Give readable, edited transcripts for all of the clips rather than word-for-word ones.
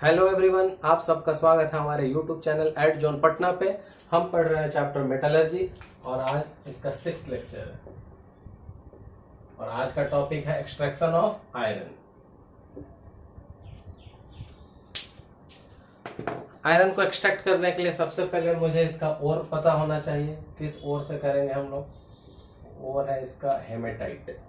Hello everyone, आप सबका स्वागत है हमारे YouTube channel at John Patna पे। हम पढ़ रहे हैं चैप्टर मेटलर्जी और आज इसका 6th लेक्चर है और आज का टॉपिक है एक्सट्रैक्शन ऑफ आयरन। आयरन को एक्सट्रैक्ट करने के लिए सबसे पहले मुझे इसका ओर पता होना चाहिए। किस ओर से करेंगे हम लोग? ओर है इसका हेमेटाइट।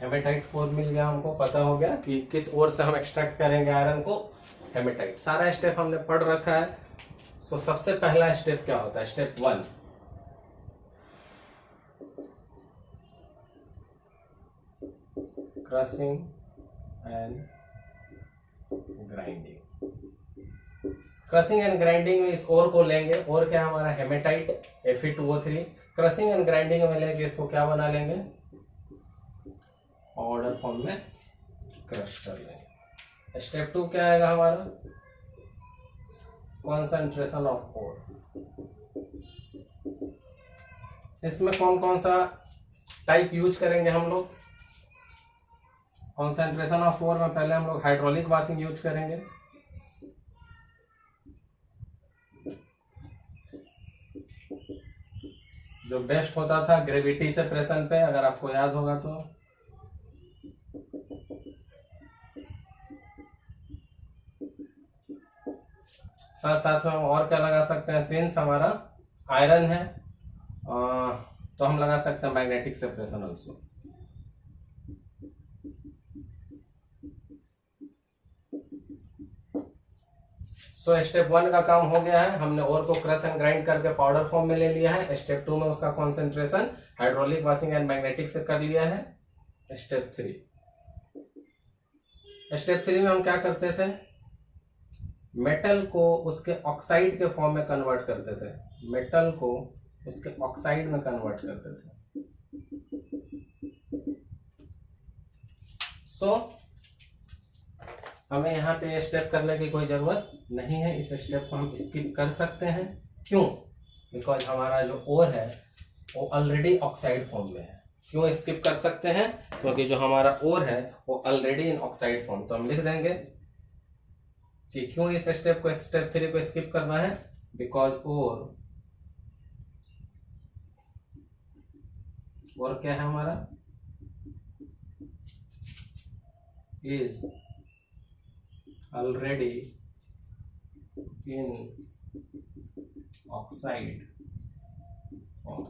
हेमेटाइट ओर मिल गया, हमको पता हो गया कि किस ओर से हम एक्सट्रैक्ट करेंगे आयरन को। हेमेटाइट सारा स्टेप हमने पढ़ रखा है। सो सबसे पहला स्टेप क्या होता है? Step 1, crushing and grinding. Crushing and grinding में इस ओर को लेंगे। ओर क्या है हमारा? Haematite Fe2O3। Crushing and grinding में लेंगे इसको, क्या बना लेंगे? पाउडर फॉर्म में क्रश कर लेंगे। स्टेप 2 क्या आएगा हमारा? Concentration of ore. इसमें कौन कौन सा टाइप यूज करेंगे हम लोग? कॉन्सेंट्रेशन ऑफ ओर में पहले हम लोग हाइड्रोलिक वॉशिंग यूज करेंगे। जो बेस्ट होता था ग्रेविटी से प्रेशन पे, अगर आपको याद होगा तो। साथ साथ में हम और क्या लगा सकते हैं? सिंस हमारा आयरन है तो हम लगा सकते हैं magnetic separation also. So step 1 का काम हो गया है। हमने ओर को क्रश एंड ग्राइंड करके पाउडर फॉर्म में ले लिया है। स्टेप 2 में उसका concentration hydraulic washing and magnetic से कर लिया है। स्टेप 3 में हम क्या करते थे? मेटल को उसके ऑक्साइड के फॉर्म में कन्वर्ट करते थे। मेटल को उसके ऑक्साइड में कन्वर्ट करते थे। सो हमें यहाँ पे स्टेप करने की कोई जरूरत नहीं है। इस स्टेप को हम स्किप कर सकते हैं। क्यों? बिकॉज हमारा जो ओर है वो ऑलरेडी ऑक्साइड फॉर्म में है। क्यों स्किप कर सकते हैं? क्योंकि जो हमारा ओर है वो ऑलरेडी इन ऑक्साइड फॉर्म। तो हम लिख देंगे कि क्यों इस स्टेप को, स्टेप 3 को स्किप करना है। बिकॉज ओर क्या है हमारा? Is already in oxide form.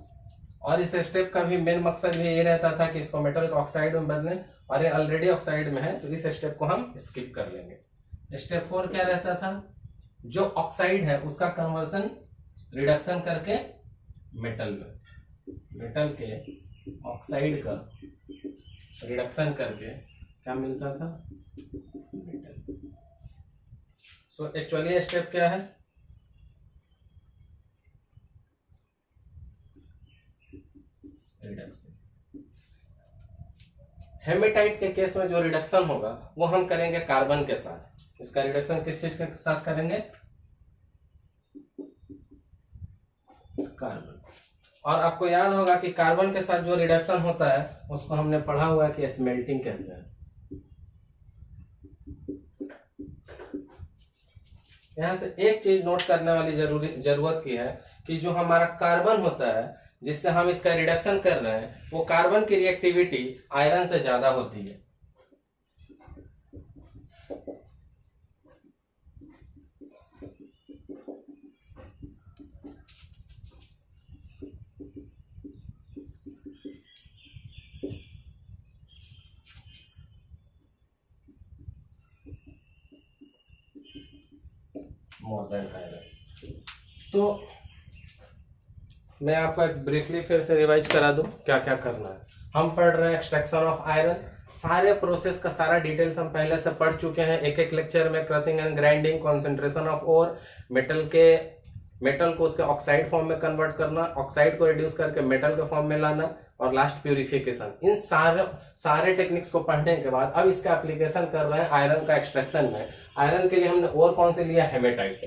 और इस स्टेप का भी मेन मकसद भी ये रहता था कि इसको मेटल को ऑक्साइड में बदलें, और ये ऑलरेडी ऑक्साइड में है तो इस स्टेप को हम स्किप कर लेंगे। स्टेप 4 क्या रहता था? जो ऑक्साइड है उसका कन्वर्सन, रिडक्शन करके मेटल में, मेटल के ऑक्साइड का रिडक्शन करके क्या मिलता था? मेटल। सो एक्चुअली स्टेप क्या है? रिडक्शन। हेमेटाइट के केस में जो रिडक्शन होगा वो हम करेंगे कार्बन के साथ। इसका रिडक्शन किस चीज के साथ करेंगे? कार्बन। और आपको याद होगा कि कार्बन के साथ जो रिडक्शन होता है उसको हमने पढ़ा हुआ है कि स्मेल्टिंग कहते हैं। यहां से एक चीज नोट करने वाली जरूरत की है कि जो हमारा कार्बन होता है जिससे हम इसका रिडक्शन कर रहे हैं, वो कार्बन की रिएक्टिविटी आयरन से ज्यादा होती है। More than iron. तो मैं आपको एक ब्रीफली फिर से रिवाइज करा दूं क्या क्या करना है। हम पढ़ रहे हैं एक्सट्रैक्शन ऑफ आयरन। सारे प्रोसेस का सारा डिटेल्स हम पहले से पढ़ चुके हैं एक एक लेक्चर में। Crushing and grinding, concentration of ore, metal को उसके ऑक्साइड फॉर्म में कन्वर्ट करना, ऑक्साइड को रिड्यूस करके मेटल के फॉर्म में लाना, और लास्ट प्यूरिफिकेशन। इन सारे टेक्निक्स को पढ़ने के बाद अब इसका एप्लीकेशन कर रहे हैं आयरन का एक्सट्रैक्शन में। आयरन के लिए हमने और कौन से लिया? हेमेटाइट।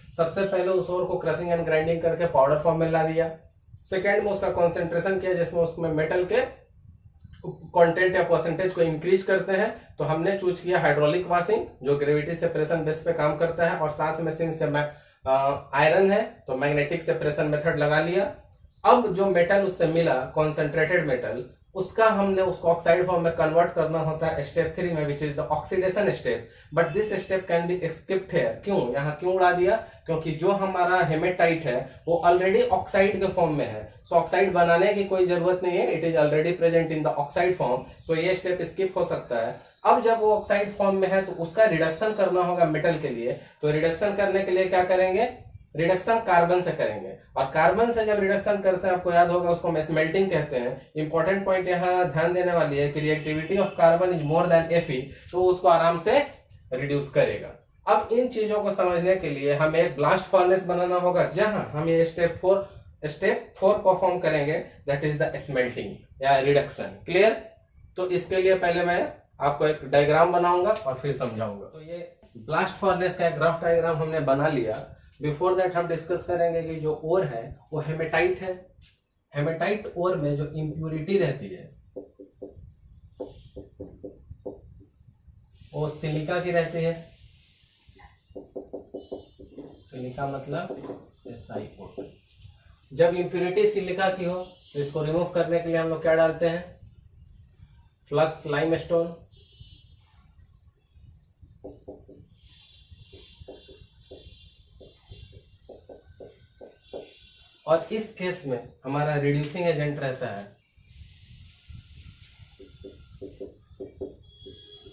सबसे पहले उस ओर को क्रशिंग एंड ग्राइंडिंग करके पाउडर फॉर्म में ला दिया। सेकेंड में उसका कॉन्सेंट्रेशन किया, जिसमें उसमें मेटल के कंटेंट या परसेंटेज को इंक्रीज करते हैं। तो हमने चूज किया हाइड्रोलिक वॉशिंग, जो ग्रेविटी सेपरेशन बेस पे काम करता है, और साथ में सिंस आयरन है तो मैग्नेटिक सेपरेशन मेथड लगा लिया। अब जो मेटल उससे मिला कॉन्सेंट्रेटेड मेटल, उसका हमने उसको ऑक्साइड फॉर्म में कन्वर्ट करना होता है स्टेप 3 में, which is the oxidation step. But this step can be skipped here. क्यों यहाँ क्यों उड़ा दिया? क्योंकि जो हमारा हेमेटाइट है वो ऑलरेडी ऑक्साइड के फॉर्म में है, सो ऑक्साइड बनाने की कोई जरूरत नहीं है, it is already present in the oxide form, so ये स्टेप स्किप हो सकता है। अब जब वो ऑक्साइड फॉर्म में है तो उसका रिडक्शन करना होगा मेटल के लिए। तो रिडक्शन करने के लिए क्या करेंगे? रिडक्शन कार्बन से करेंगे, और कार्बन से जब रिडक्शन करते हैं, आपको याद होगा उसको स्मेल्टिंग कहते हैं। इंपॉर्टेंट पॉइंट यहाँ ध्यान देने वाली है कि reactivity of carbon is more than Fe, तो उसको आराम से रिड्यूस करेगा। अब इन चीजों को समझने के लिए हमें एक ब्लास्ट फर्नेस बनाना होगा, जहां हम ये स्टेप 4 परफॉर्म करेंगे, दैट इज द स्मेल्टिंग या रिडक्शन। क्लियर? तो इसके लिए पहले मैं आपको एक डायग्राम बनाऊंगा और फिर समझाऊंगा। तो ये ब्लास्ट फर्नेस का एक रफ डायग्राम हमने बना लिया। बिफोर दैट हम डिस्कस करेंगे कि जो ओर है वो हेमेटाइट है। हेमेटाइट ओर में जो इम्प्यूरिटी रहती है वो सिलिका की रहती है। सिलिका मतलब SiO2। जब इम्प्यूरिटी सिलिका की हो तो इसको रिमूव करने के लिए हम लोग क्या डालते हैं? Flux limestone. और इस केस में हमारा रिड्यूसिंग एजेंट रहता है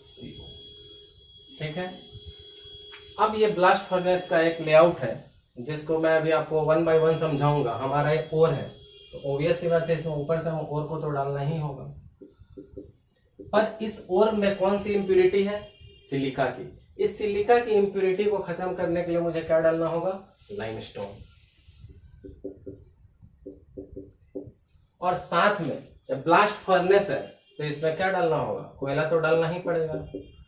CO। ठीक है। अब ये ब्लास्ट फर्नेस का एक लेआउट है, जिसको मैं अभी आपको 1 बाय 1 समझाऊंगा। हमारा एक ओर है, तो ऑब्वियस सी बात है इसमें ऊपर से हम ओर को तो डालना ही होगा। पर इस ओर में कौन सी इंप्यूरिटी है? सिलिका की। इस सिलिका की इंप्यूरिटी को खत्म करने के लिए मुझे क्या डालना होगा? लाइमस्टोन। और साथ में जब ब्लास्ट फर्नेस है तो इसमें क्या डालना होगा? कोयला तो डालना ही पड़ेगा,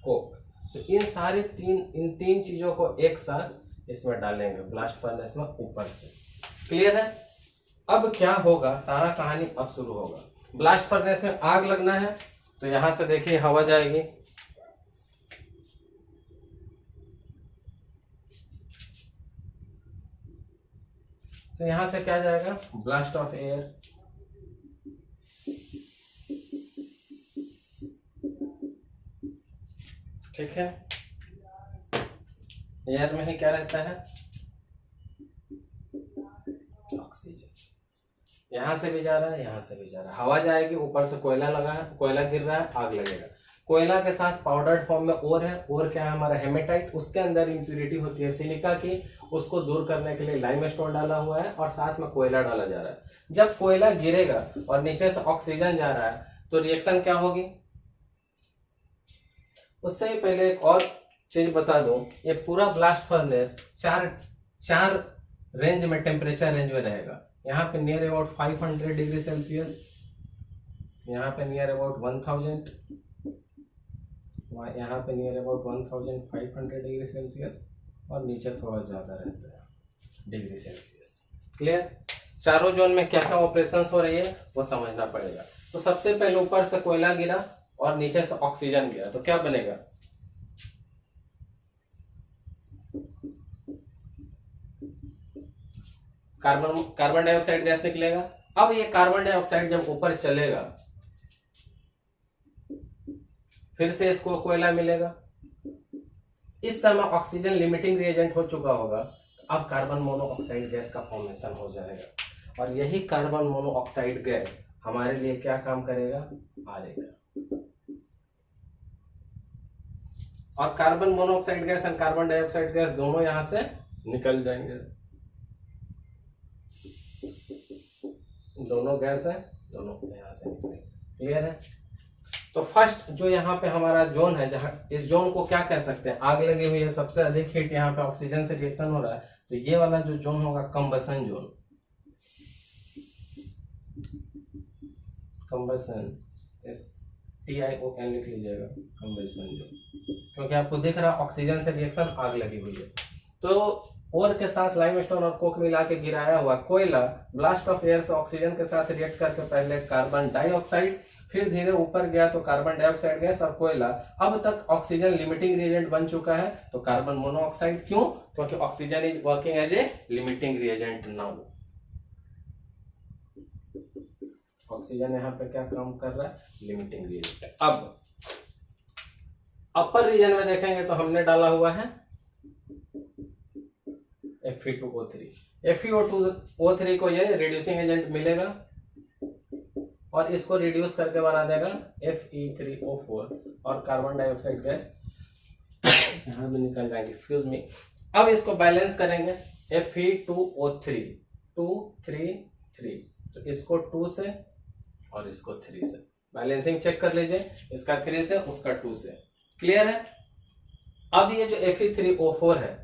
कोक। तो इन तीन चीजों को एक साथ इसमें डालेंगे ब्लास्ट फर्नेस में ऊपर से। क्लियर है? अब क्या होगा, सारा कहानी अब शुरू होगा। ब्लास्ट फर्नेस में आग लगना है, तो यहां से देखिए हवा जाएगी, तो यहां से क्या जाएगा? Blast of air. ठीक है। एयर में ही क्या रहता है? ऑक्सीजन। यहां से भी जा रहा है, यहां से भी जा रहा है। हवा जाएगी, ऊपर से कोयला लगा है, कोयला गिर रहा है, आग लगेगा। कोयला के साथ पाउडर्ड फॉर्म में ओर है। ओर क्या है? हमारा हेमेटाइट। उसके अंदर इंप्यूरिटी होती है सिलिका की, उसको दूर करने के लिए लाइमस्टोन डाला हुआ है और साथ में कोयला डाला जा रहा है। जब कोयला गिरेगा और नीचे से ऑक्सीजन जा रहा है तो रिएक्शन क्या होगी? उससे ही पहले एक और चीज बता दूं, ये पूरा ब्लास्ट फर्नेस चार रेंज में, टेम्परेचर रेंज में रहेगा। यहाँ पे नियर अबाउट 500 डिग्री सेल्सियस, यहाँ पे नियर अबाउट 1000, यहाँ पे नियर अबाउट 1500 डिग्री सेल्सियस, और नीचे थोड़ा ज्यादा रहता है डिग्री सेल्सियस। क्लियर? चारों जोन में क्या क्या ऑपरेशंस हो रही है वो समझना पड़ेगा। तो सबसे पहले ऊपर से कोयला गिरा और नीचे से ऑक्सीजन गया, तो क्या बनेगा? कार्बन डाइऑक्साइड गैस निकलेगा। अब ये कार्बन डाइऑक्साइड जब ऊपर चलेगा, फिर से इसको कोयला मिलेगा। इस समय ऑक्सीजन लिमिटिंग रिएजेंट हो चुका होगा, अब कार्बन मोनोऑक्साइड गैस का फॉर्मेशन हो जाएगा। और यही कार्बन मोनोऑक्साइड गैस हमारे लिए क्या काम करेगा? आरेगा। और कार्बन मोनोऑक्साइड गैस और कार्बन डाइऑक्साइड गैस दोनों यहां से निकल जाएंगे। दोनों गैस है, दोनों यहां से निकलेंगे। क्लियर है? तो फर्स्ट जो यहाँ पे हमारा जोन है, जहां इस जोन को क्या कह सकते हैं? आग लगी हुई है, सबसे अधिक हीट यहाँ पे ऑक्सीजन से रिएक्शन हो रहा है, तो ये वाला जो जोन होगा कंबसन जोन। कंबसन, TION लिख लीजिएगा, कंबसन जोन, क्योंकि आपको दिख रहा है ऑक्सीजन से रिएक्शन, आग लगी हुई है। तो ओर के साथ लाइमस्टोन और कोक मिला के गिराया हुआ कोयला ब्लास्ट ऑफ एयर से ऑक्सीजन के साथ रिएक्ट करके पहले कार्बन डाइऑक्साइड, फिर धीरे ऊपर गया तो कार्बन डाइऑक्साइड गैस और कोयला, अब तक ऑक्सीजन लिमिटिंग रिएजेंट बन चुका है तो कार्बन मोनोऑक्साइड। क्यों? क्योंकि oxygen is working as a limiting reagent now. Oxygen यहाँ पे क्या काम कर रहा है? Limiting reagent. अब अपर रीजन में देखेंगे तो हमने डाला हुआ है Fe2O3। FeO2O3 को ये रिड्यूसिंग एजेंट मिलेगा और इसको रिड्यूस करके बना देगा Fe3O4 और कार्बन डाइऑक्साइड गैस यहाँ भी निकल जाएंगे, एक्सक्यूज मी। अब इसको बैलेंस करेंगे Fe2O3 2 3 3, तो इसको 2 से और इसको 3 से बैलेंसिंग चेक कर लीजिए, इसका 3 से उसका 2 से। क्लियर है? अब ये जो Fe3O4 है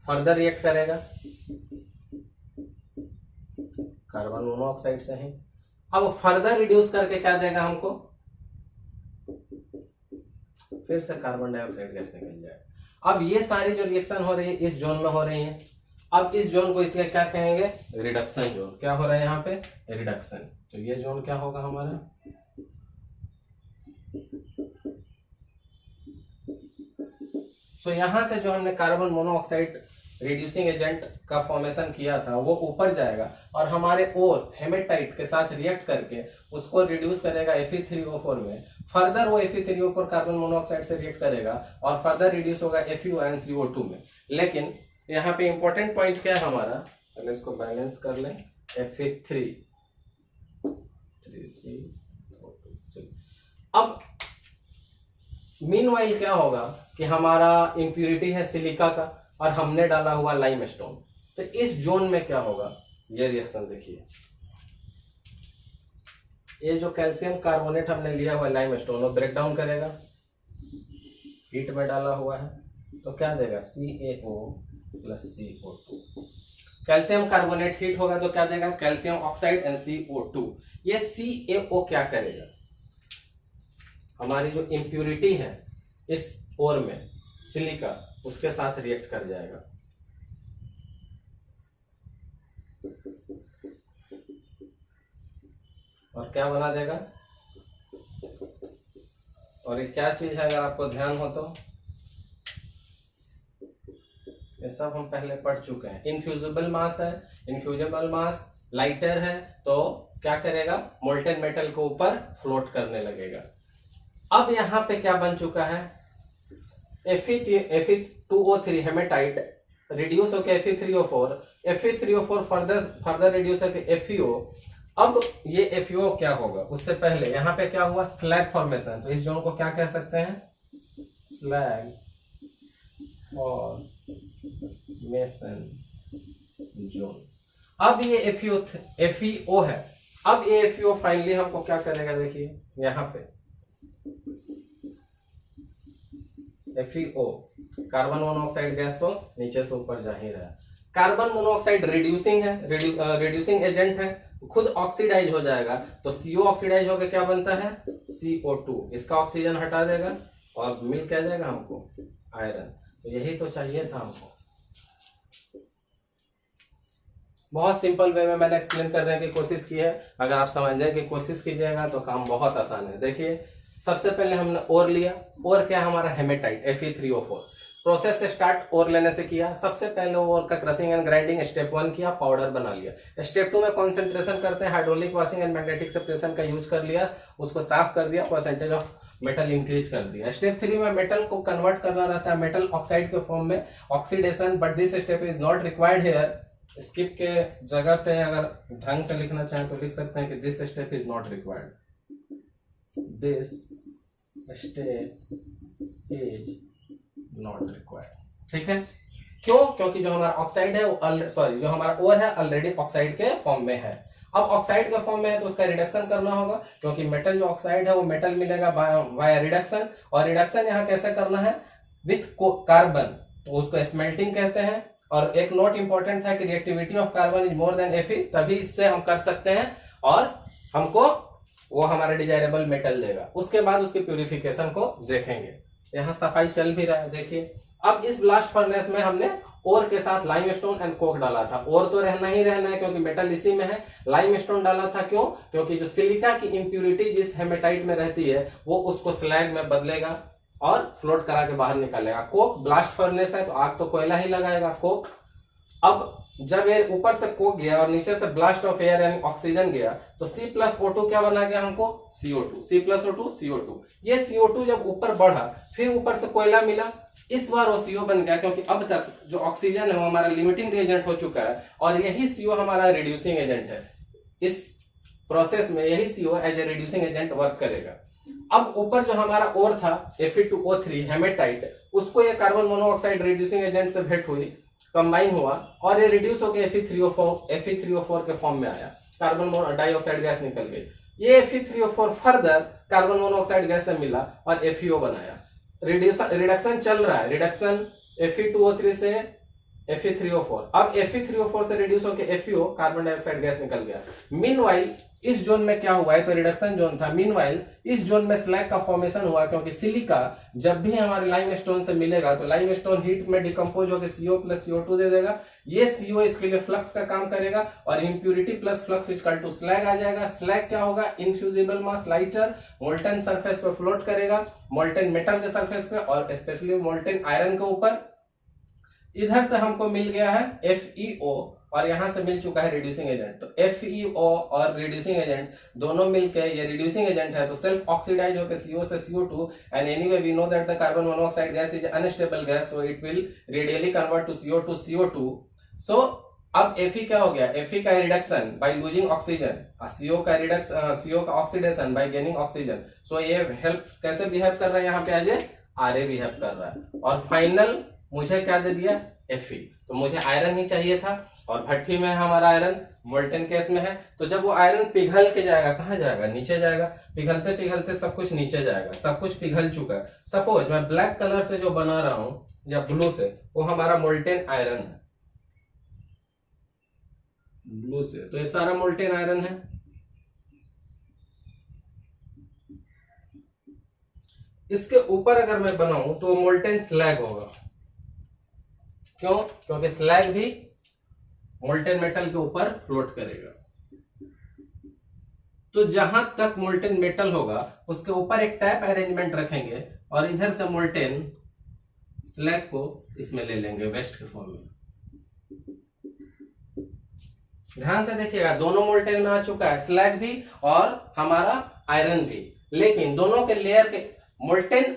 फर्दर रिएक्ट करेगा कार्बन मोनोऑक्साइड से ही। अब फर्दर रिड्यूस करके क्या देगा हमको? फिर से कार्बन डाइऑक्साइड गैस निकल जाएगा। अब ये सारी जो रिएक्शन हो रही है इस जोन में हो रही है। अब इस जोन को इसलिए क्या कहेंगे? Reduction zone. क्या हो रहा है यहाँ पे? रिडक्शन। तो ये जोन क्या होगा हमारा? तो यहां से जो हमने कार्बन मोनोऑक्साइड रिड्यूसिंग एजेंट का फॉर्मेशन किया था वो ऊपर जाएगा और हमारे ओर हेमेटाइट के साथ रिएक्ट करके उसको रिड्यूस करेगा Fe3O4 में। फर्दर वो Fe3O4 कार्बन मोनोऑक्साइड से रिएक्ट करेगा और फर्दर रिड्यूस होगा FeO में। लेकिन यहाँ पे इंपॉर्टेंट पॉइंट क्या है हमारा? पहले इसको बैलेंस कर लें। Fe3 3CO2। अब मीनवाइल क्या होगा कि हमारा इंप्यूरिटी है सिलिका का और हमने डाला हुआ लाइमस्टोन, तो इस जोन में क्या होगा? ये रिएक्शन देखिए, ये जो कैल्शियम कार्बोनेट हमने लिया हुआ लाइमस्टोन वो ब्रेक डाउन करेगा, हीट में डाला हुआ है तो क्या देगा? CaO + CO2। Calcium carbonate heat होगा तो क्या देगा? Calcium oxide and CO2। ये CaO क्या करेगा? हमारी जो इम्प्यूरिटी है इस ओर में सिलिका उसके साथ रिएक्ट कर जाएगा। और क्या बना देगा? और ये क्या चीज है अगर आपको ध्यान हो तो? ये सब हम पहले पढ़ चुके हैं। इनफ्यूजिबल मास है, इनफ्यूजिबल मास लाइटर है तो क्या करेगा? मोल्टेन मेटल के ऊपर फ्लोट करने लगेगा। अब यहां पे क्या बन चुका है? Fe2O3 हेमेटाइट रिड्यूस होकर Fe3O4, Fe3O4 फर्दर रिड्यूस होकर FeO। अब ये FeO क्या होगा? उससे पहले यहाँ पे क्या हुआ? Slag formation. तो इस जोन को क्या कह सकते हैं? Slag formation zone. अब ये FeO है। अब ये FeO फाइनली हमको क्या करेगा? देखिए यहाँ पे FeO कार्बन मोनोऑक्साइड गैस तो नीचे से ऊपर जा ही रहा है। कार्बन मोनोऑक्साइड रिड्यूसिंग है, रिड्यूसिंग एजेंट है, खुद ऑक्सीडाइज हो जाएगा तो CO ऑक्सीडाइज होकर क्या बनता है? CO2। इसका ऑक्सीजन हटा देगा और मिल क्या जाएगा हमको? आयरन। तो यही तो चाहिए था हमको। बहुत सिंपल वे में मैंने एक्सप्लेन करने की कोशिश की है। अगर आप समझने की कोशिश कीजिएगा तो काम बहुत आसान है। देखिए सबसे पहले हमने ओर लिया। ओर क्या? हमारा हेमेटाइट Fe3O4। प्रोसेस से स्टार्ट ओर लेने से किया। सबसे पहले ओर का क्रशिंग एंड ग्राइंडिंग स्टेप 1 किया, पाउडर बना लिया। स्टेप 2 में कॉन्सेंट्रेशन करते हैं, hydraulic washing and magnetic separation का यूज कर लिया, उसको साफ कर दिया, परसेंटेज ऑफ मेटल इंक्रीज कर दिया। स्टेप 3 में मेटल को कन्वर्ट करना रहता है मेटल ऑक्साइड के फॉर्म में, oxidation, but this step is not required here. Skip के जगह पे अगर ढंग से लिखना चाहें तो लिख सकते हैं कि this step is not required, this step is not required. ठीक है? क्यों? क्योंकि जो हमारा ऑक्साइड है वो जो हमारा ओर है ऑलरेडी ऑक्साइड के फॉर्म में है। अब ऑक्साइड के फॉर्म में है तो उसका रिडक्शन करना होगा, क्योंकि मेटल जो ऑक्साइड है वो मेटल मिलेगा वाया रिडक्शन। और रिडक्शन यहाँ कैसे करना है? विथ कार्बन, तो उसको स्मेल्टिंग कहते हैं। और एक नोट इंपॉर्टेंट था कि reactivity of carbon is more than Fe, तभी इससे हम कर सकते हैं और हमको वो हमारा डिजायरेबल मेटल देगा। उसके बाद उसकी प्यूरिफिकेशन को देखेंगे। यहाँ सफाई चल भी रहा है। देखिए अब इस ब्लास्ट फर्नेस में हमने ओर के साथ लाइमस्टोन एंड कोक डाला था। ओर तो रहना ही रहना है क्योंकि मेटल इसी में है। लाइमस्टोन डाला था क्यों? क्योंकि जो सिलिका की इंप्यूरिटी जिस हेमेटाइट में रहती है वो उसको स्लैग में बदलेगा और फ्लोट करा के बाहर निकालेगा। कोक ब्लास्ट फर्नेस है तो आग तो कोयला ही लगाएगा कोक। अब जब ये ऊपर से कोक गया और नीचे से ब्लास्ट ऑफ एयर यानी ऑक्सीजन गया तो C+O2 क्या बना गया हमको? CO2। C+O2 CO2। ये CO2 जब ऊपर बढ़ा फिर ऊपर से कोयला मिला, इस बार वो CO बन गया क्योंकि अब तक जो ऑक्सीजन है वो हमारा लिमिटिंग रिएजेंट हो चुका है और यही CO हमारा रिड्यूसिंग एजेंट है। इस प्रोसेस में यही CO as a reducing agent work करेगा। अब ऊपर जो हमारा ओर था Fe2O3 हेमेटाइट, उसको ये कार्बन मोनोऑक्साइड रिड्यूसिंग एजेंट से भेंट हुई, कंबाइन हुआ और ये रिड्यूस होकर Fe3O4 के फॉर्म में आया, कार्बन डाइऑक्साइड गैस निकल गई। ये Fe3O4 further carbon monoxide gas से मिला और FeO बनाया। रिडक्शन चल रहा है, रिडक्शन Fe2O3 से Fe3O4। अब Fe3O4 से रिड्यूस होकर FeO कार्बन डाइऑक्साइड गैस निकल गया। मीनवाइल इस जोन में क्या हुआ है तो रिडक्शन जोन था। मीनवाइल इस जोन में स्लैग का फॉर्मेशन हुआ क्योंकि सिलिका जब भी हमारे लाइमस्टोन से मिलेगा तो लाइमस्टोन हीट में डिकम्पोज होकर CO + CO2 दे देगा। ये CO इसके लिए फ्लक्स का काम करेगा और impurity plus flux equal to slag आ जाएगा। स्लैग क्या होगा? Infusible mass lighter, molten surface पे फ्लोट करेगा, मोल्टन मेटल के सरफेस पे और स्पेशली मोल्टन आयरन के ऊपर। इधर से हमको मिल गया है FeO और यहां से मिल चुका है रिड्यूसिंग एजेंट। तो FeO और रिड्यूसिंग एजेंट दोनों मिलकर ये रिड्यूसिंग एजेंट है तो सेल्फ ऑक्सीडाइज होकर CO से CO2 and anyway we know that the carbon monoxide gas is unstable gas so it will readily convert to CO2 so अब Fe क्या हो गया? Fe का reduction by losing oxygen, CO का oxidation by gaining oxygen. So ये help कैसे behave कर रहा है? यहाँ पे आज Ra बिहेव कर रहा है। और फाइनल मुझे क्या दे दिया? Fe। तो मुझे आयरन ही चाहिए था और भट्टी में हमारा आयरन मोल्टन केस में है। तो जब वो आयरन पिघल के जाएगा, कहाँ जाएगा? नीचे जाएगा। पिघलते पिघलते सब कुछ नीचे जाएगा, सब कुछ पिघल चुका है। सपोज मैं ब्लैक कलर से जो बना रहा हूं या ब्लू से, वो हमारा मोल्टन आयरन है, ब्लू से, तो ये सारा मोल्टन आयरन है। इसके ऊपर अगर मैं बनाऊं तो मोल्टन स्लैग होगा। क्यों? क्योंकि स्लैग भी मोल्टन मेटल के ऊपर फ्लोट करेगा। तो जहां तक मोल्टन मेटल होगा उसके ऊपर एक टैप अरेंजमेंट रखेंगे और इधर से मोल्टन स्लैग को इसमें ले लेंगे वेस्ट के फॉर्म में। ध्यान से देखिएगा, दोनों मोल्टन में आ चुका है, स्लैग भी और हमारा आयरन भी। लेकिन दोनों के लेयर के मोल्टन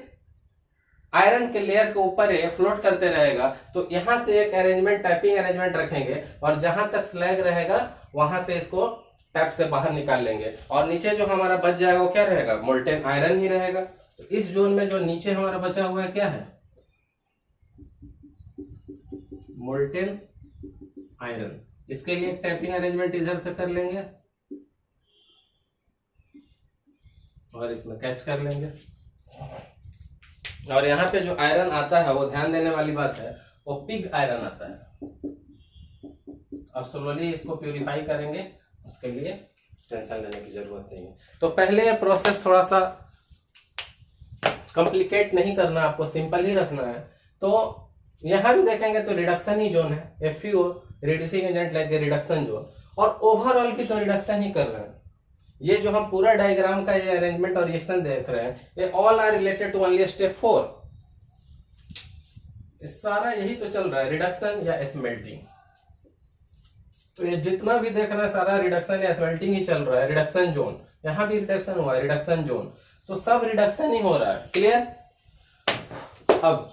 आयरन के लेयर के ऊपर ये फ्लोट करते रहेगा। तो यहां से एक अरेंजमेंट, टैपिंग अरेंजमेंट रखेंगे और जहां तक स्लैग रहेगा वहां से इसको टैप से बाहर निकाल लेंगे और नीचे जो हमारा बच जाएगा वो क्या रहेगा? मोल्टन आयरन ही रहेगा। तो इस जोन में जो नीचे हमारा बचा हुआ है क्या है? Molten iron. इसके लिए टैपिंग अरेंजमेंट इधर से कर लेंगे और इसमें कैच कर लेंगे। और यहाँ पे जो आयरन आता है वो ध्यान देने वाली बात है, वो पिग आयरन आता है। अब स्लोली इसको प्यूरिफाई करेंगे, उसके लिए टेंशन लेने की जरूरत नहीं है। तो पहले ये प्रोसेस थोड़ा सा कॉम्प्लिकेट नहीं करना, आपको सिंपल ही रखना है। तो यहां भी देखेंगे तो रिडक्शन ही जोन है, FeO रिड्यूसिंग एजेंट लेके रिडक्शन जोन, और ओवरऑल की तो रिडक्शन ही कर रहे हैं। ये जो हम पूरा डायग्राम का ये अरेंजमेंट और रिएक्शन देख रहे हैं, ये all are related to only step 4। सारा यही तो चल रहा है, रिडक्शन या स्मेल्टिंग। तो ये जितना भी देख रहे हैं सारा रिडक्शन या स्मेल्टिंग ही चल रहा है। रिडक्शन जोन, यहां भी रिडक्शन हुआ है, रिडक्शन जोन। सो सब रिडक्शन ही हो रहा है। क्लियर? अब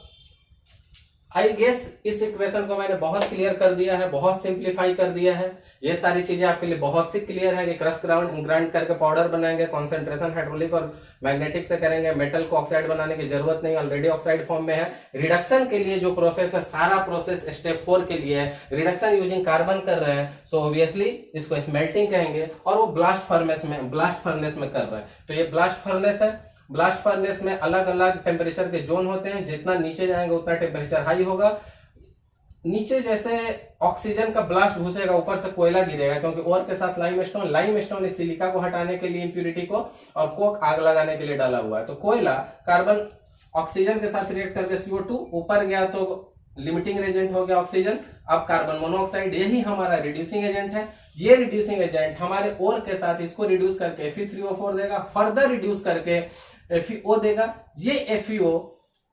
आई गेस इस इक्वेशन को मैंने बहुत क्लियर कर दिया है, बहुत सिंप्लीफाई कर दिया है। ये सारी चीजें आपके लिए बहुत सी क्लियर है कि क्रश ग्राइंड करके पाउडर बनाएंगे, कॉन्सेंट्रेशन हाइड्रोलिक और मैग्नेटिक से करेंगे। मेटल को ऑक्साइड बनाने की जरूरत नहीं, ऑलरेडी ऑक्साइड फॉर्म में है। रिडक्शन के लिए जो प्रोसेस है, सारा प्रोसेस स्टेप 4 के लिए है। रिडक्शन यूजिंग कार्बन कर रहे हैं, सो ऑब्वियसली इसको स्मेल्टिंग कहेंगे, और वो ब्लास्ट फर्नेस में कर रहे हैं। तो ये ब्लास्ट फर्नेस है। ब्लास्ट फर्नेस में अलग अलग टेम्परेचर के जोन होते हैं, जितना नीचे जाएंगे उतना टेम्परेचर हाई होगा। नीचे जैसे ऑक्सीजन का ब्लास्ट घुसेगा, ऊपर से कोयला गिरेगा, क्योंकि ओर के साथ लाइमस्टोन इस सिलिका को हटाने के लिए इंप्यूरिटी को, और कोक आग लगाने के लिए डाला हुआ है। तो कोयला कार्बन ऑक्सीजन के साथ रिएक्ट करके CO2 ऊपर गया तो लिमिटिंग एजेंट हो गया ऑक्सीजन। अब कार्बन मोनोऑक्साइड यही हमारा रिड्यूसिंग एजेंट है। ये रिड्यूसिंग एजेंट हमारे ओर के साथ इसको रिड्यूस करके Fe3O4 देगा, फर्दर रिड्यूस करके FeO देगा। ये FeO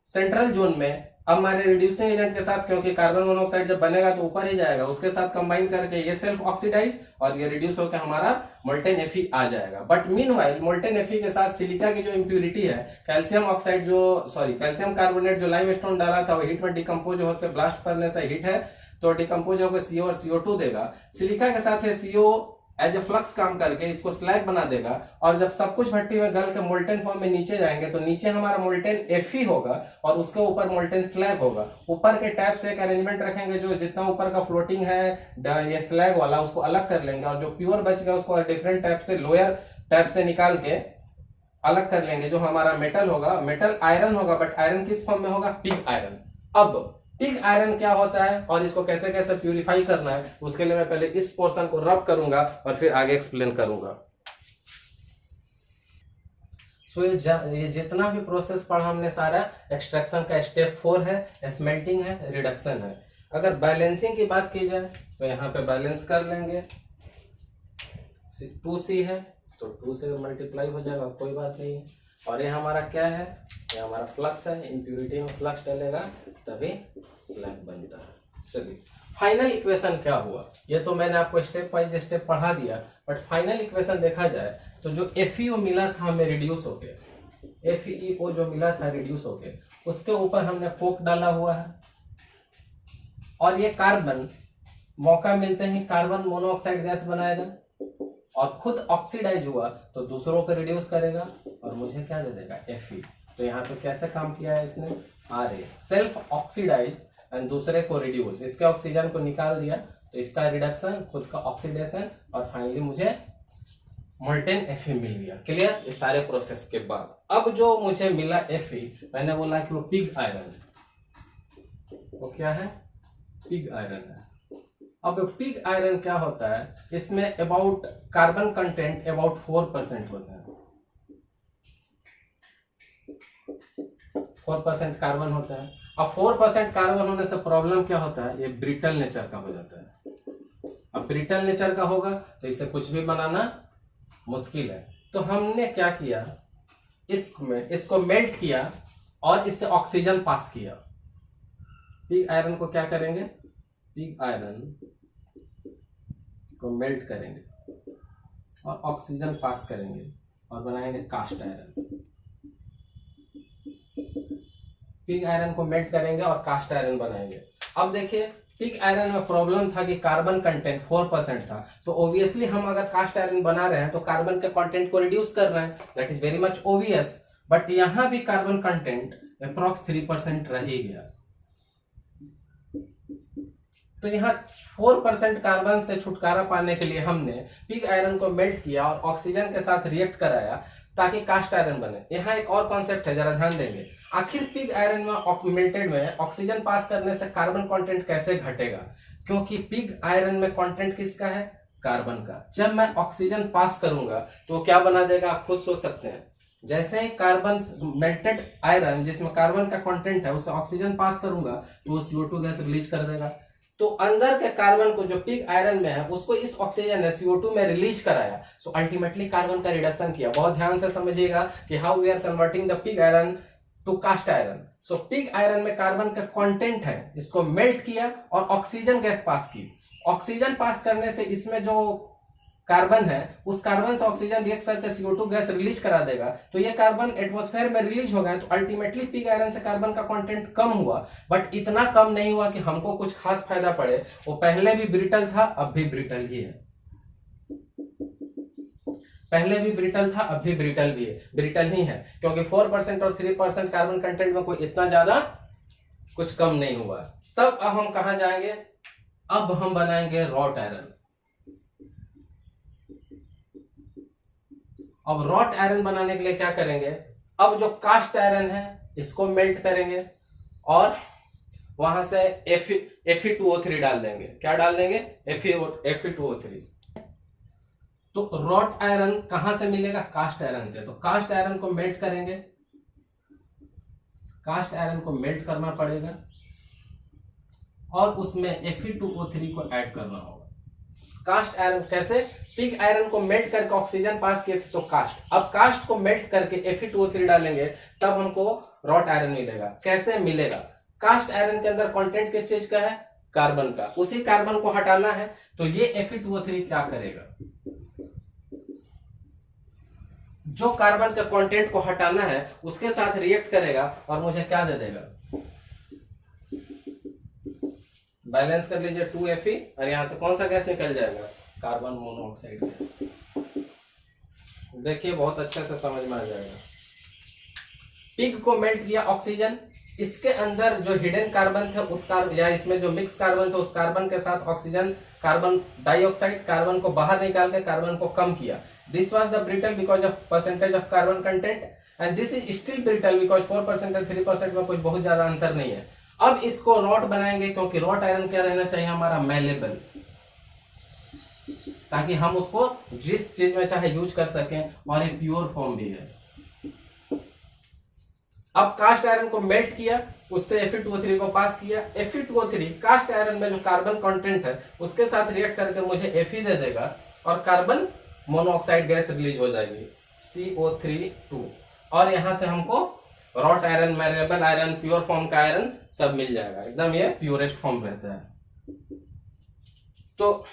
सेंट्रल जोन में अब हमारे रिड्यूसिंग एजेंट के साथ, क्योंकि कार्बन मोनोऑक्साइड जब बनेगा तो ऊपर ही जाएगा, उसके साथ कंबाइन करके ये सेल्फ ऑक्सीडाइज और ये रिड्यूस होकर हमारा मोल्टेन Fe आ जाएगा। बट मीनवाइल मोल्टेन Fe के साथ सिलिका की जो इंप्यूरिटी है, कैल्शियम ऑक्साइड कैल्शियम कार्बोनेट जो लाइमस्टोन डाला था वो हीट में डिकम्पोज होकर ब्लास्ट करने से हीट है तो डिकम्पोज होकर CO और CO2 देगा। सिलिका के साथ है CO एज ए फ्लक्स काम करके इसको स्लैग बना देगा और जब सब कुछ भट्टी में गल के मोल्टेन फॉर्म में नीचे जाएंगे तो नीचे हमारा मोल्टेन Fe होगा और उसके ऊपर मोल्टेन स्लैग होगा। ऊपर के टैप से एक अरेंजमेंट रखेंगे, जो जितना ऊपर का फ्लोटिंग है ये स्लैग वाला उसको अलग कर लेंगे और जो प्योर बच गया उसको डिफरेंट टैप से, लोअर टैप से निकाल के अलग कर लेंगे। जो हमारा मेटल होगा, मेटल आयरन होगा, बट आयरन किस फॉर्म में होगा? Pig iron. अब पिग आयरन क्या होता है और इसको कैसे कैसे प्यूरिफाई करना है, उसके लिए मैं पहले इस पोर्शन को रब करूंगा और फिर आगे एक्सप्लेन करूंगा। सो ये जितना भी प्रोसेस पढ़ा हमने सारा एक्सट्रैक्शन का स्टेप 4 है, स्मेल्टिंग है, रिडक्शन है। अगर बैलेंसिंग की बात की जाए तो यहाँ पे बैलेंस कर लेंगे, 2C है तो 2 से मल्टीप्लाई हो जाएगा, कोई बात नहीं है। और ये हमारा क्या है? ये हमारा फ्लक्स है, इंप्यूरिटी में फ्लक्स डलेगा तभी स्लैग बनता है। चलिए फाइनल इक्वेशन क्या हुआ, ये तो मैंने आपको स्टेप बाय स्टेप पढ़ा दिया, बट फाइनल इक्वेशन देखा जाए तो जो FeO मिला था हमें रिड्यूस होके, FeO जो मिला था रिड्यूस होके, उसके ऊपर हमने कोक डाला हुआ है और ये कार्बन मौका मिलते ही कार्बन मोनोऑक्साइड गैस बनाएगा और खुद ऑक्सीडाइज हुआ तो दूसरों को रिड्यूस करेगा और मुझे क्या दे देगा? Fe। तो यहाँ पे कैसे काम किया है इसने? Ra सेल्फ ऑक्सीडाइज एंड दूसरे को रिड्यूस, इसके ऑक्सीजन को निकाल दिया तो इसका रिडक्शन, खुद का ऑक्सीडेशन और फाइनली मुझे मोल्टेन Fe मिल गया। क्लियर? इस सारे प्रोसेस के बाद अब जो मुझे मिला Fe, मैंने बोला कि वो पिग आयरन है। वो क्या है? पिग आयरन है। अब पिग आयरन क्या होता है? इसमें अबाउट कार्बन कंटेंट अबाउट 4% होता है, 4% कार्बन होता है। अब 4% कार्बन होने से प्रॉब्लम क्या होता है? ये ब्रिटल नेचर का हो जाता है। अब ब्रिटल नेचर का होगा तो इससे कुछ भी बनाना मुश्किल है। तो हमने क्या किया, इसको मेल्ट किया और इससे ऑक्सीजन पास किया। पिग आयरन को क्या करेंगे? पिग आयरन को मेल्ट करेंगे और ऑक्सीजन पास करेंगे और बनाएंगे कास्ट आयरन। पिग आयरन को मेल्ट करेंगे और कास्ट आयरन बनाएंगे। अब देखिए पिग आयरन में प्रॉब्लम था कि कार्बन कंटेंट 4% था, तो ऑब्वियसली हम अगर कास्ट आयरन बना रहे हैं तो कार्बन के कंटेंट को रिड्यूस कर रहे हैं, that is very much obvious. But यहां भी कार्बन कंटेंट अप्रॉक्स 3% रह ही गया। तो यहाँ 4% कार्बन से छुटकारा पाने के लिए हमने पिग आयरन को मेल्ट किया और ऑक्सीजन के साथ रिएक्ट कराया ताकि कास्ट आयरन बने। यहाँ एक और कॉन्सेप्ट है, जरा ध्यान देंगे। आखिर पिग आयरन में मेल्टेड में ऑक्सीजन पास करने से कार्बन कंटेंट कैसे घटेगा? क्योंकि पिग आयरन में कंटेंट किसका है? कार्बन का। जब मैं ऑक्सीजन पास करूंगा तो क्या बना देगा? आप खुद सोच सकते हैं। जैसे ही कार्बन मेल्टेड आयरन जिसमें कार्बन का कंटेंट है उसे ऑक्सीजन पास करूंगा तो वो CO2 गैस रिलीज कर देगा। तो अंदर के कार्बन को जो पिग आयरन में है उसको इस ऑक्सीजन ने CO2 में रिलीज कराया, सो अल्टीमेटली कार्बन का रिडक्शन किया। बहुत ध्यान से समझिएगा कि how we are converting the pig iron to cast iron. So pig iron में कार्बन का कंटेंट है, इसको मेल्ट किया और ऑक्सीजन गैस पास की। ऑक्सीजन पास करने से इसमें जो कार्बन है उस कार्बन से ऑक्सीजन रिएक्ट करके CO2 गैस रिलीज करा देगा, तो ये कार्बन एटमॉस्फेयर में रिलीज हो गए। तो अल्टीमेटली पिग आयरन से कार्बन का कंटेंट कम हुआ, बट इतना कम नहीं हुआ कि हमको कुछ खास फायदा पड़े। वो पहले भी ब्रिटल था, अब भी ब्रिटल ही है। पहले भी ब्रिटल था, अब भी ब्रिटल भी है, ब्रिटल ही है, क्योंकि 4% और 3% कार्बन कंटेंट में कोई इतना ज्यादा कुछ कम नहीं हुआ। तब अब हम कहां जाएंगे? अब हम बनाएंगे रॉट आयरन। अब रॉट आयरन बनाने के लिए क्या करेंगे? अब जो कास्ट आयरन है इसको मेल्ट करेंगे और वहां से Fe2O3 डाल देंगे। क्या डाल देंगे? Fe2O3। तो रॉट आयरन कहां से मिलेगा? कास्ट आयरन से। तो कास्ट आयरन को मेल्ट करेंगे, कास्ट आयरन को मेल्ट करना पड़ेगा और उसमें Fe2O3 को ऐड करना होगा। कास्ट आयरन कैसे? पिग आयरन को मेल्ट करके ऑक्सीजन पास किए थे तो कास्ट, अब कास्ट को मेल्ट करके Fe2O3 डालेंगे तब हमको रॉट आयरन मिलेगा। कैसे मिलेगा? कास्ट आयरन के अंदर कंटेंट किस चीज का है? कार्बन का। उसी कार्बन को हटाना है तो ये Fe2O3 क्या करेगा? जो कार्बन का कंटेंट को हटाना है उसके साथ रिएक्ट करेगा और मुझे क्या दे देगा? बैलेंस कर लीजिए 2Fe और यहां से कौन सा गैस निकल जाएगा? Carbon monoxide gas. देखिए बहुत अच्छे से समझ में आ जाएगा। पिग को मेल्ट किया ऑक्सीजन, इसके अंदर जो हिडन कार्बन थे उस कार्बन या इसमें जो मिक्स कार्बन थे उस कार्बन के साथ ऑक्सीजन कार्बन डाइऑक्साइड कार्बन को बाहर निकाल के कार्बन को कम किया। This was the brittle because of percentage of carbon content and this is still brittle because 4% और 3% में कुछ बहुत ज्यादा अंतर नहीं है। अब इसको रॉट बनाएंगे क्योंकि रॉट आयरन क्या रहना चाहिए हमारा? मेलेबल, ताकि हम उसको जिस चीज में चाहे यूज कर सकें और एक प्योर फॉर्म भी है। अब कास्ट आयरन को मेल्ट किया, उससे Fe2O3 को पास किया। Fe2O3 कास्ट आयरन में जो कार्बन कंटेंट है उसके साथ रिएक्ट करके मुझे Fe दे देगा और कार्बन मोनोऑक्साइड गैस रिलीज हो जाएगी CO3 और यहां से हमको wrought iron, malleable iron, pure form का आयरन सब मिल जाएगा। एकदम ये प्योरेस्ट फॉर्म रहता है। तो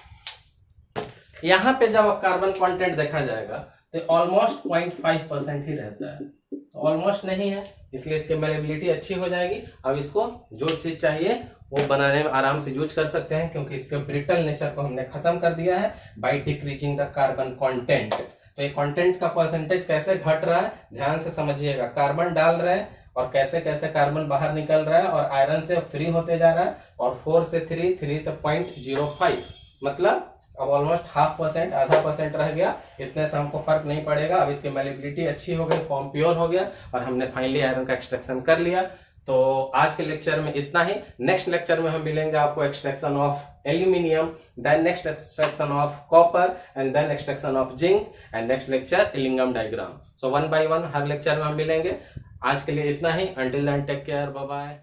यहां पे जब कार्बन कंटेंट देखा जाएगा तो ऑलमोस्ट 0.5% ही रहता है, तो ऑलमोस्ट नहीं है, इसलिए इसकी मेलेबिलिटी अच्छी हो जाएगी। अब इसको जो चीज चाहिए वो बनाने में आराम से यूज कर सकते हैं क्योंकि इसके ब्रिटल नेचर को हमने खत्म कर दिया है by decreasing the carbon content. तो ये कंटेंट का परसेंटेज कैसे घट रहा है ध्यान से समझिएगा। कार्बन डाल रहे हैं और कैसे कैसे कार्बन बाहर निकल रहा है और आयरन से फ्री होते जा रहा है और 4 से 3, 3 से 0.05, मतलब अब ऑलमोस्ट 0.5%, आधा % रह गया। इतने से हमको फर्क नहीं पड़ेगा। अब इसकी मेलेबिलिटी अच्छी हो गई, फॉर्म प्योर हो गया और हमने फाइनली आयरन का एक्सट्रैक्शन कर लिया। तो आज के लेक्चर में इतना ही। नेक्स्ट लेक्चर में हम मिलेंगे आपको extraction of aluminium, then next extraction of copper and then extraction of zinc and next lecture Ellingham diagram. So 1 by 1 हर लेक्चर में हम मिलेंगे। आज के लिए इतना ही। Until then take care, bye bye.